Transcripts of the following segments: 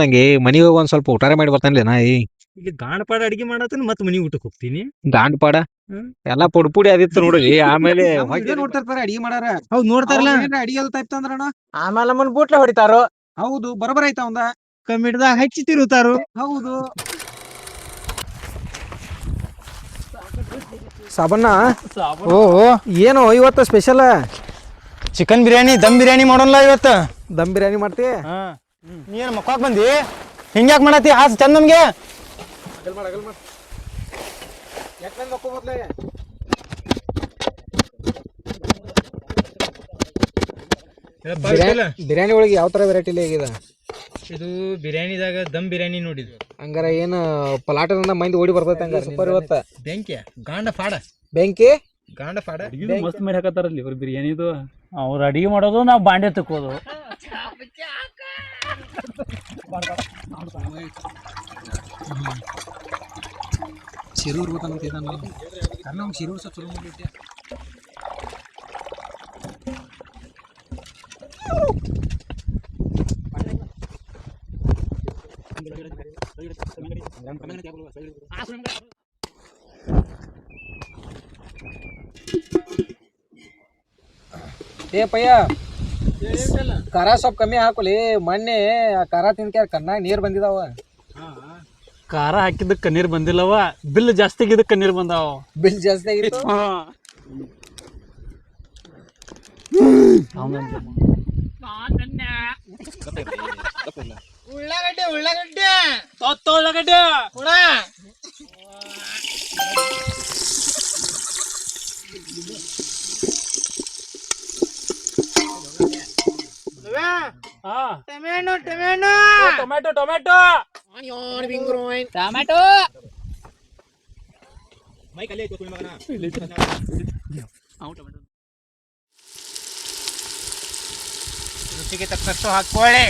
ನಂಗೆ ಮನಿಗೆ ಹೋಗಿ ಒಂದ್ ಸ್ವಲ್ಪ ಊಟಾರ ಮಾಡಿ ಬರ್ತಾನೆ ನಾಯಿ. ಇಲ್ಲಿ ಗಾಣಪಾಡ ಅಡಿಗೆ ಮಾಡತ್ತನ ಮತ್ ಮನಿ ಊಟಕ್ಕೆ ಹೋಗ್ತೀನಿ. ದಾಂಡ್ ಪಾಡ ಎಲ್ಲಾ ಪುಡಿ ಪುಡಿ ಆದಿತ್ತು ನೋಡ್ರಿ. ಆಮೇಲೆ ನೋಡ್ತಿರ್ತಾರ ಅಡಿಗೆ ಮಾಡಾರ. ಹೌದ್ ನೋಡ್ತಾರಲ್ಲ. ಅಡಿಗೆ ಅಂದ್ರಣ ಆಮೇಲೆ ನಮ್ಮನ್ ಬೂಟ್ಲೆ ಹೊಡಿತಾರೋ. ಹೌದು ಬರೋಬರ ಆಯ್ತಾ ಅವಂದ. ಕಮ್ಮಿಡ್ದಾಗ ಹಚ್ಚಿ ತಿರುತ್ತಾರು. ಹೌದು ಸಾಬಣ್ಣ ಓ ಏನು ಇವತ್ತು ಸ್ಪೆಷಲ್? ಚಿಕನ್ ಬಿರಿಯಾನಿ ದಮ್ ಬಿರಿಯಾನಿ ಮಾಡೋಣ ಇವತ್ತು. ದಮ್ ಬಿರಿಯಾನಿ ಮಾಡ್ತಿ? ನೀನು ಮಕ್ಕಾಕ್ ಬಂದಿ ಹಿಂಗ್ಯಾಕ್ ಮಾಡತ್ತಿ? ಆಸ್ ಚಂದ ನಮ್ಗೆ. ಬಿರಿಯಾನಿ ಒಳಗೆ ಯಾವ ತರ ವೆರೈಟಿ ಆಗಿದೆ ಇದು ಬಿರಿಯಾನಿದಾಗ ದಮ್ ಬಿರಿಯಾನಿ ನೋಡಿದ್ವಿ. ಹಂಗಾರ ಏನ್ ಪಲಾಟದಿಂದ ಮಂದಿ ಓಡಿ ಬರ್ತೈತೆ ಹಂಗಾರ. ಸೂಪರ್ ಇವತ್ತ ಬೆಂಕಿ ಗಾಂಡ ಪಾಡ ಬೆಂಕಿ ಗಾಂಡ ಪಾಡ ಮಸ್ತ್ ಮಾಡಿ ಹಾಕತ್ತಾರಲ್ಲಿ ಇವ್ರು ಬಿರಿಯಾನಿದು. ಅವ್ರು ಅಡಿಗೆ ಮಾಡೋದು ನಾವು ಬಾಂಡೆ ತಕ್ಕೋದು. ಶಿರೂರ್ ಗೊತ್ತಂತ ಇದ್ದಾನ ಕಾರಣ ಅವ್ನು ಶಿರೂರ್ ಸ್ವಲ್ಪ ಚಲೋ ಮಾಡ್ಬಿಟ್ಟೆ. ಏ ಪಯ್ಯ ಖಾರ ಸ್ವಲ್ಪ ಕಮ್ಮಿ ಹಾಕೊಲಿ. ಮೊನ್ನೆ ಖಾರ ತಿನ್ಕ್ಯಾರ ಕಣ್ಣಾಗ ನೀರ್ ಬಂದಿದಾವ. ಖಾರ ಹಾಕಿದ್ದಕ್ಕೆ ನೀರು ಬಂದಿಲ್ಲವ, ಬಿಲ್ ಜಾಸ್ತಿ ಆಗಿದ್ದಕ್ಕೆ ನೀರು ಬಂದಾವ. ಬಿಲ್ ಜಾಸ್ತಿ ಆಗಿತ್ತು. ಉಳ್ಳಾಗಡ್ಡೆ ಉಳ್ಳಾಗಡ್ಡೆ ಉಳ್ಳಾಗಡ್ಡೆ ಕೂಡ tomato tomato tomato tomato tomato ರುಚಿಗೆ ತಕ್ಕಷ್ಟು ಹಾಕೊಳ್ಳಿ.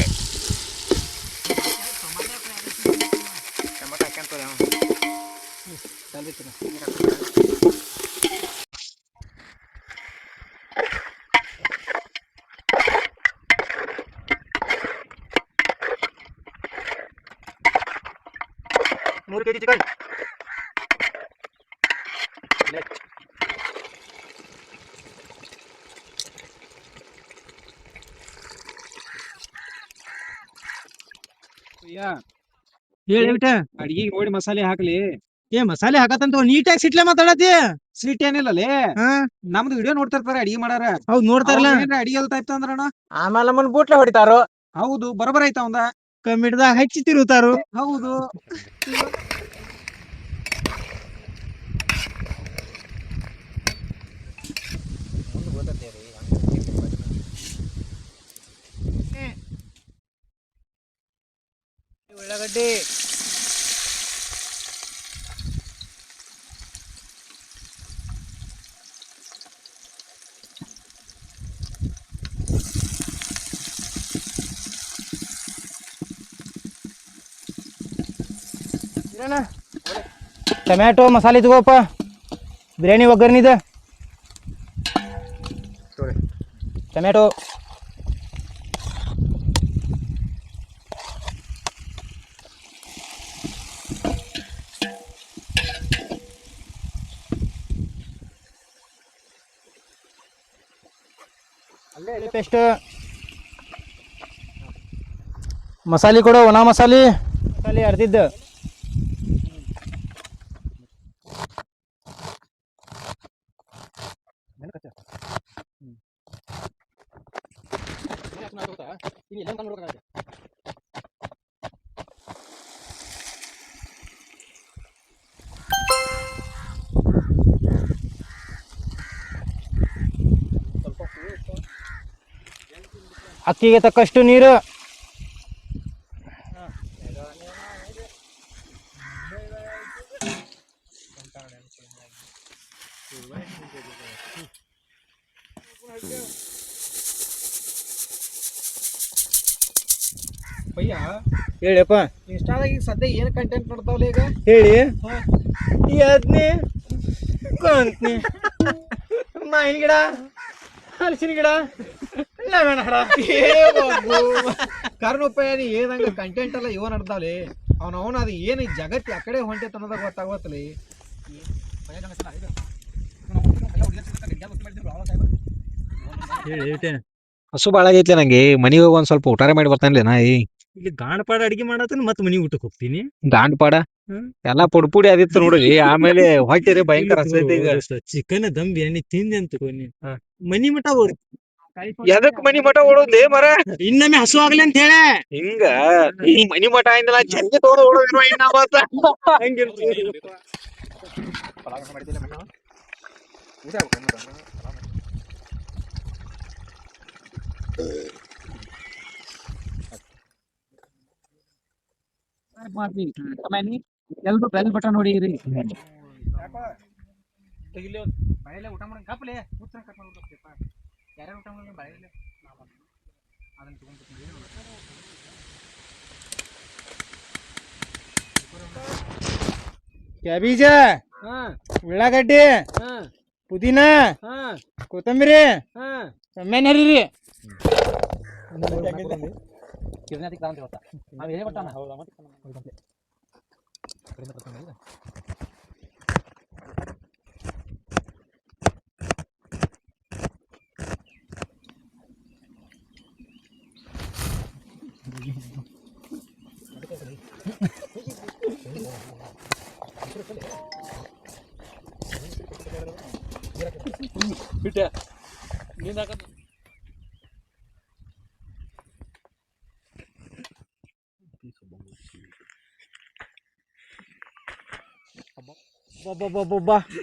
ಟೊಮೆಟೊ ಹಾಕ್ಯಂತ $100 kg ಚಿಕನ್. ಹೇಳಿ ಅಡಿಗೆ ನೋಡಿ ಮಸಾಲೆ ಹಾಕ್ಲಿ. ಏ ಮಸಾಲೆ ಹಾಕತ್ತಂತ ನೀಟಾಗಿ ಸಿಟ್ಲೆ ಮಾತಾಡತಿ. ಸ್ವೀಟ್ ಏನಿಲ್ಲಲೇ. ನಮ್ದು ವಿಡಿಯೋ ನೋಡ್ತಿರ್ತಾರ ಅಡಿಗೆ ಮಾಡಾರ. ಹೌದ್ ನೋಡ್ತಾರಲ್ಲ. ಅಡಿಗೆ ಟೈಪ್ ಅಂದ್ರಣ. ಆಮೇಲೆ ನಮ್ಮನ್ ಬೂಟ್ಲೆ ಹೊಡಿತಾರೋ. ಹೌದು ಬರೋಬರ ಆಯ್ತಾ ಅವಂದ. ಕಮ್ಮಿಡ್ದಾಗ ಹಚ್ಚಿ ತಿರುತ್ತಾರು. ಹೌದು ಉಳ್ಳಾಗಡ್ಡಿ ಟೊಮ್ಯಾಟೊ ಮಸಾಲೆ ತಗೋಪ್ಪ, ಬಿರಿಯಾನಿ ಒಗ್ಗರ್ನಿದೆ. ಟೊಮ್ಯಾಟೊ ಪೇಸ್ಟ್, ಮಸಾಲೆ ಕೊಡು, ಒಣ ಮಸಾಲೆ ಅರ್ದಿದ್ದು. ಅಕ್ಕಿಗೆ ತಕ್ಕಷ್ಟು ನೀರು. ಪಯ್ಯ ಹೇಳಿಯಪ್ಪ, ಇನ್ಸ್ಟಾದಾಗ ಈಗ ಸದ್ಯ ಏನ್ ಕಂಟೆಂಟ್ ನೋಡ್ತಾವಲ್ಲ ಈಗ ಹೇಳಿ. ಯತ್ನಿ ಕೊಂತ್ನಿ ಮಾವಿನ ಗಿಡ, ಹಲಸಿನ ಗಿಡ, ಲೆಮನ್ ಗಿಡ. ಕರ್ನಪ್ಪಯ್ಯ ನೀ ಏನಂಗ ಕಂಟೆಂಟ್ ಎಲ್ಲ ಇವ ನಡ್ದಾವ್ಲಿ ಅವನ ಅದು ಏನು ಜಗತ್ತು ಆ ಕಡೆ ಹೊಂಟೈತೆ ಅನ್ನೋದಾಗ ಗೊತ್ತಾಗತ್ತಲಿ ಹಸು ಭಾಳ ಆಗೈತ್ಲೆ ನಂಗೆ ಮನಿಗೆ ಹೋಗಿ ಒಂದ್ ಸ್ವಲ್ಪ ಊಟಾರ ಮಾಡಿ ಬರ್ತಾನ್ಲೆ ನಾ ಇಲ್ಲಿ ಗಾಣಪಾಡ ಅಡಿಗೆ ಮಾಡತ್ತನ ಮತ್ ಮನಿ ಊಟಕ್ಕೆ ಹೋಗ್ತೀನಿ ಗಾಂಡ್ ಪಾಡ ಎಲ್ಲಾ ಪುಡಿ ಆದಿತ್ತು ನೋಡ್ರಿ ಆಮೇಲೆ ಹೊಟ್ಟೆ ಭಯಂಕರ ಹಸ್ದೈತಿ ಈಗ ಚಿಕನ್ ದಮ್ ಬಿರಿಯಾನಿ ತಿಂದೆ ಅಂತ ಹಾ. ಮನಿ ಮಠ ಹೋಗ್ರಿ ಎದಕ್ ಮನಿ ಮಠ ಓಡೋದ್ಲೇ ಮರ ಇನ್ನೊಮ್ಮೆ ಹಸು ಆಗ್ಲಿ ಅಂತ ಹೇಳ ಹಿಂಗ ಈ ಮನಿ ಮಠ ಇಂದಲ್ಲ ಚಂದ ತೋಡ ಓಡೋದಿರುವ ಎಲ್ರು ಬೆಲ್ ಬಟನ್ ಹೊಡೀರಿ ಊಟ ಮಾಡಂಗ್ ಕಪ್ಲೆ ಯಾರ್ಯಾರು ಊಟ ಮಾಡಿ ಬಾಯಿಲೆ ಅದನ್ನ ಕ್ಯಾಬೀಜ ಉಳ್ಳಾಗಡ್ಡಿ ಪುದೀನ ಕೊತ್ತಂಬರಿ ಸಮ್ಮೇನ್ ಹರಿರಿ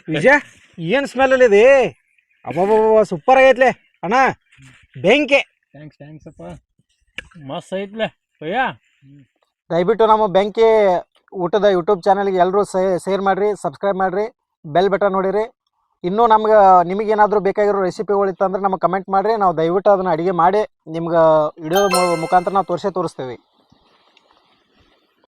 ವಿಜಯ ಏನ್ ಸ್ಮೆಲ್ ಅಲ್ಲಿ ಇದೆ ಅಬ್ಬಬ್ಬ ಸೂಪರ್ ಆಗೈತ್ಲೆ ಅಣ್ಣ ಬೆಂಕಿ ಥ್ಯಾಂಕ್ಸ್ ಅಪ್ಪ ಮಸ್ತ್ ಐತ್ಲೆ ಪಯ್ಯ ದಯವಿಟ್ಟು ನಮ್ಮ ಬೆಂಕಿ ಊಟದ ಯೂಟ್ಯೂಬ್ ಚಾನಲ್ಗೆ ಎಲ್ಲರೂ ಶೇರ್ ಮಾಡಿರಿ ಸಬ್ಸ್ಕ್ರೈಬ್ ಮಾಡಿರಿ ಬೆಲ್ ಬಟನ್ ನೋಡಿರಿ ಇನ್ನೂ ನಿಮಗೇನಾದರೂ ಬೇಕಾಗಿರೋ ರೆಸಿಪಿಗಳು ಇತ್ತಂದ್ರೆ ನಮಗೆ ಕಮೆಂಟ್ ಮಾಡಿರಿ ನಾವು ದಯವಿಟ್ಟು ಅದನ್ನು ಅಡುಗೆ ಮಾಡಿ ನಿಮ್ಗೆ ವಿಡಿಯೋ ಮುಖಾಂತರ ನಾವು ತೋರಿಸ್ತೇವೆ